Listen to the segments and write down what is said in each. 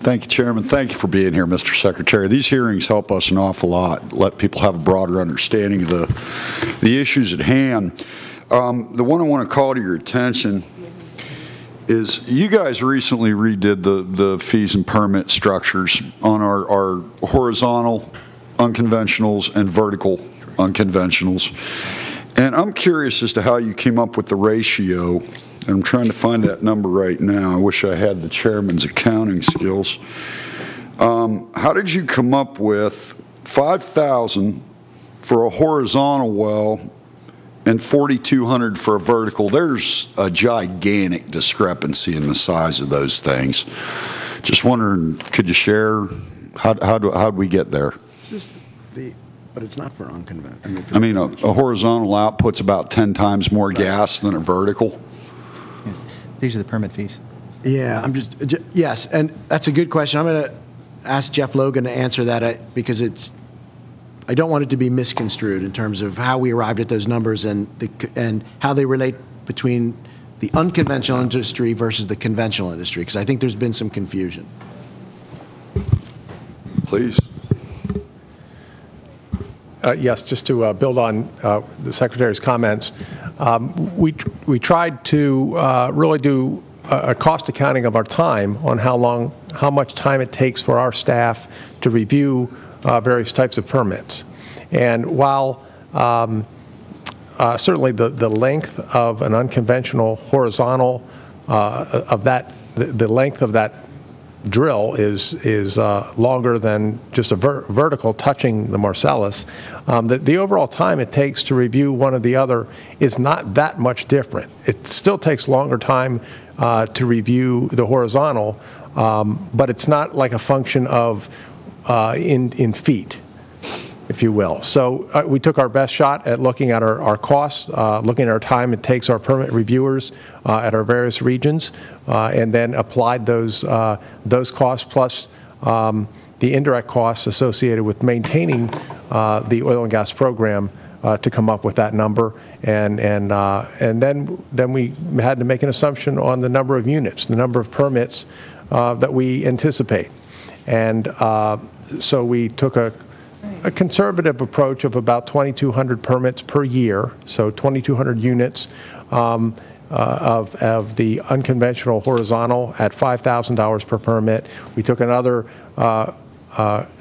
Thank you, Chairman. Thank you for being here, Mr. Secretary. These hearings help us an awful lot, let people have a broader understanding of the issues at hand. The one I want to call to your attention is you guys recently redid the fees and permit structures on our horizontal unconventionals and vertical unconventionals. And I'm curious as to how you came up with the ratio. And I'm trying to find that number right now. I wish I had the chairman's accounting skills. How did you come up with 5,000 for a horizontal well and 4,200 for a vertical? There's a gigantic discrepancy in the size of those things. Just wondering, could you share how'd we get there? But it's not for unconventional. I mean, a horizontal output's about 10 times more gas than a vertical. Yeah. These are the permit fees. Yeah, yes, and that's a good question. I'm going to ask Jeff Logan to answer that because I don't want it to be misconstrued in terms of how we arrived at those numbers and how they relate between the unconventional industry versus the conventional industry, because I think there's been some confusion. Please. Yes, just to build on the Secretary's comments, we tried to really do a cost accounting of our time on how much time it takes for our staff to review various types of permits. And while certainly the length of an unconventional horizontal the length of that drill is longer than just a vertical touching the Marcellus, the overall time it takes to review one or the other is not that much different. It still takes longer time to review the horizontal, but it's not like a function of in feet, if you will. So we took our best shot at looking at our costs, looking at our time it takes our permit reviewers at our various regions, and then applied those costs plus the indirect costs associated with maintaining the oil and gas program to come up with that number, and then we had to make an assumption on the number of units, the number of permits that we anticipate, and so we took a conservative approach of about 2,200 permits per year, so 2,200 units of the unconventional horizontal at $5,000 per permit. We took another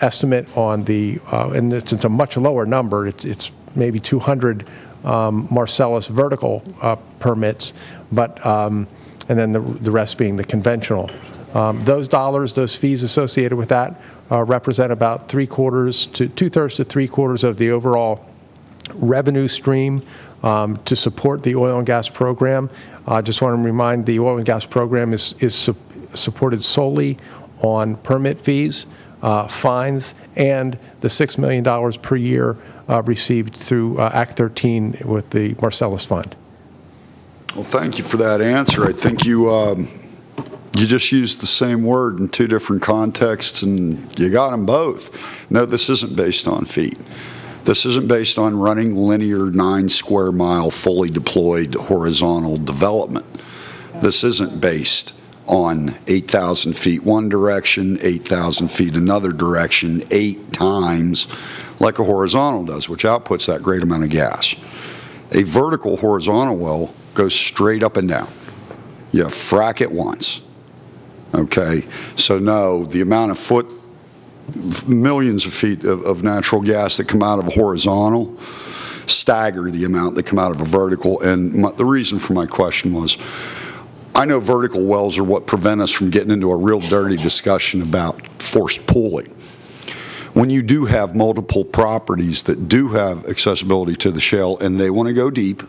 estimate on the, and it's a much lower number, it's maybe 200 Marcellus vertical permits, but and then the rest being the conventional. Those dollars, those fees associated with that represent about 2/3 to 3/4 of the overall revenue stream to support the oil and gas program. I just want to remind the oil and gas program is supported solely on permit fees, fines, and the $6 million per year received through Act 13 with the Marcellus Fund. Well, thank you for that answer. I think you just used the same word in two different contexts, and you got them both. No, this isn't based on feet. This isn't based on running linear 9 square mile fully deployed horizontal development. This isn't based on 8,000 feet one direction, 8,000 feet another direction, 8 times like a horizontal does, which outputs that great amount of gas. A vertical horizontal well goes straight up and down. You frack it once. Okay, so no, the amount of millions of feet of natural gas that come out of a horizontal stagger the amount that come out of a vertical. And the reason for my question was, I know vertical wells are what prevent us from getting into a real dirty discussion about forced pooling. When you do have multiple properties that do have accessibility to the shale and they want to go deep,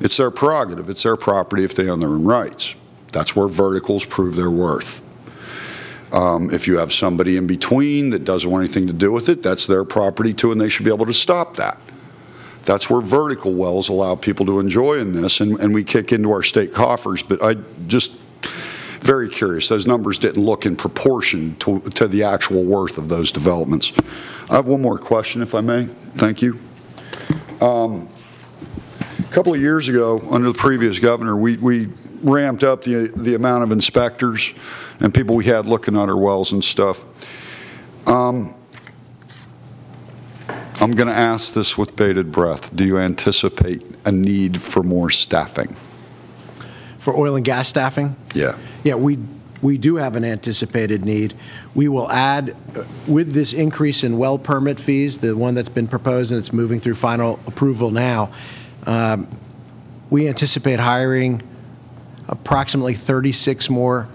it's their prerogative, it's their property if they own their own rights. That's where verticals prove their worth. If you have somebody in between that doesn't want anything to do with it, that's their property too, and they should be able to stop that. That's where vertical wells allow people to enjoy in this, and we kick into our state coffers. But I just very curious. Those numbers didn't look in proportion to the actual worth of those developments. I have one more question, if I may. Thank you. A couple of years ago, under the previous governor, we ramped up the amount of inspectors and people we had looking at our wells and stuff. I'm going to ask this with bated breath. Do you anticipate a need for more staffing? For oil and gas staffing? Yeah. Yeah, we do have an anticipated need. We will add, with this increase in well permit fees, the one that's been proposed and it's moving through final approval now, we anticipate hiring approximately 36 more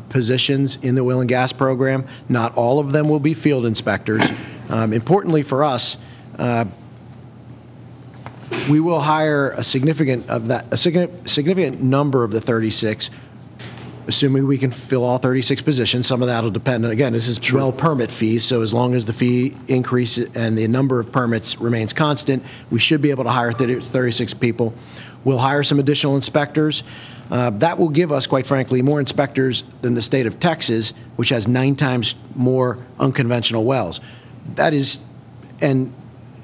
positions in the oil and gas program. Not all of them will be field inspectors. Importantly for us, we will hire a significant number of the 36, assuming we can fill all 36 positions. Some of that will depend. Again, this is well permit fees, so as long as the fee increases and the number of permits remains constant, we should be able to hire 36 people. We'll hire some additional inspectors. That will give us, quite frankly, more inspectors than the state of Texas, which has 9 times more unconventional wells. That is, and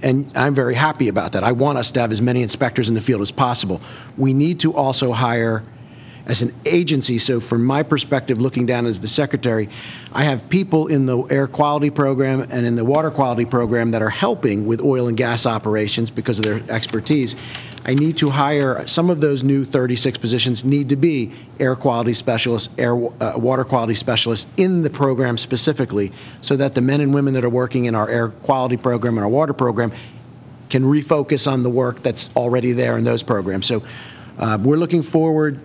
I'm very happy about that. I want us to have as many inspectors in the field as possible. We need to also hire as an agency. So from my perspective, looking down as the secretary, I have people in the air quality program and in the water quality program that are helping with oil and gas operations because of their expertise. I need to hire, some of those new 36 positions need to be air quality specialists, water quality specialists in the program specifically, so that the men and women that are working in our air quality program and our water program can refocus on the work that's already there in those programs. So we're looking forward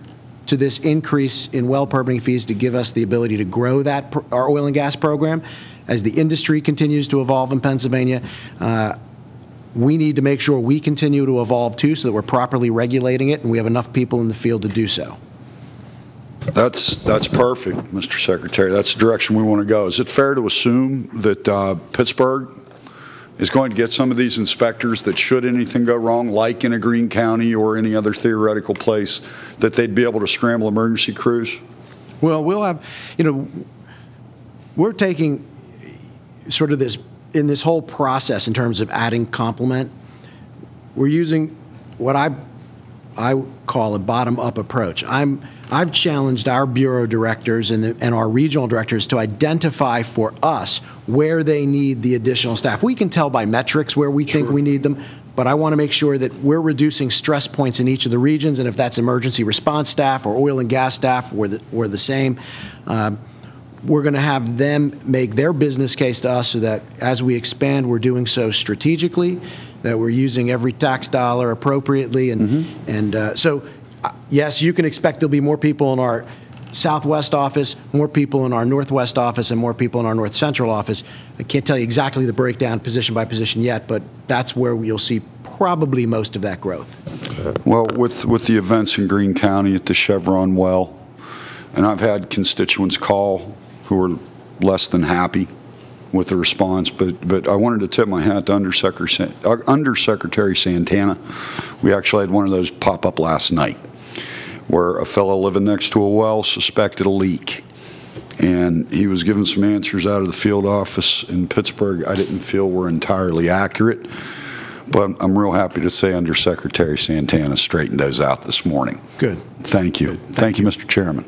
to this increase in well permitting fees to give us the ability to grow that our oil and gas program. As the industry continues to evolve in Pennsylvania, we need to make sure we continue to evolve too, so that we're properly regulating it and we have enough people in the field to do so. That's perfect, Mr. Secretary. That's the direction we want to go. Is it fair to assume that Pittsburgh is going to get some of these inspectors that, should anything go wrong, like in a Greene County or any other theoretical place, that they'd be able to scramble emergency crews? Well, we'll have, we're taking sort of this, in this whole process in terms of adding complement, we're using what I call a bottom-up approach. I've challenged our bureau directors and our regional directors to identify for us where they need the additional staff. We can tell by metrics where we think we need them, but I want to make sure that we're reducing stress points in each of the regions, and if that's emergency response staff or oil and gas staff, we're the same. We're going to have them make their business case to us so that as we expand, we're doing so strategically, that we're using every tax dollar appropriately. And so, yes, you can expect there'll be more people in our Southwest office, more people in our Northwest office, and more people in our North Central office. I can't tell you exactly the breakdown position by position yet, but that's where you'll see probably most of that growth. Well, with the events in Greene County at the Chevron well, and I've had constituents call who are less than happy with the response, but I wanted to tip my hat to Undersecretary Santana. We actually had one of those pop up last night, where a fellow living next to a well suspected a leak, and he was given some answers out of the field office in Pittsburgh I didn't feel were entirely accurate, but I'm real happy to say Undersecretary Santana straightened those out this morning. Good. Thank you. Thank you, Mr. Chairman.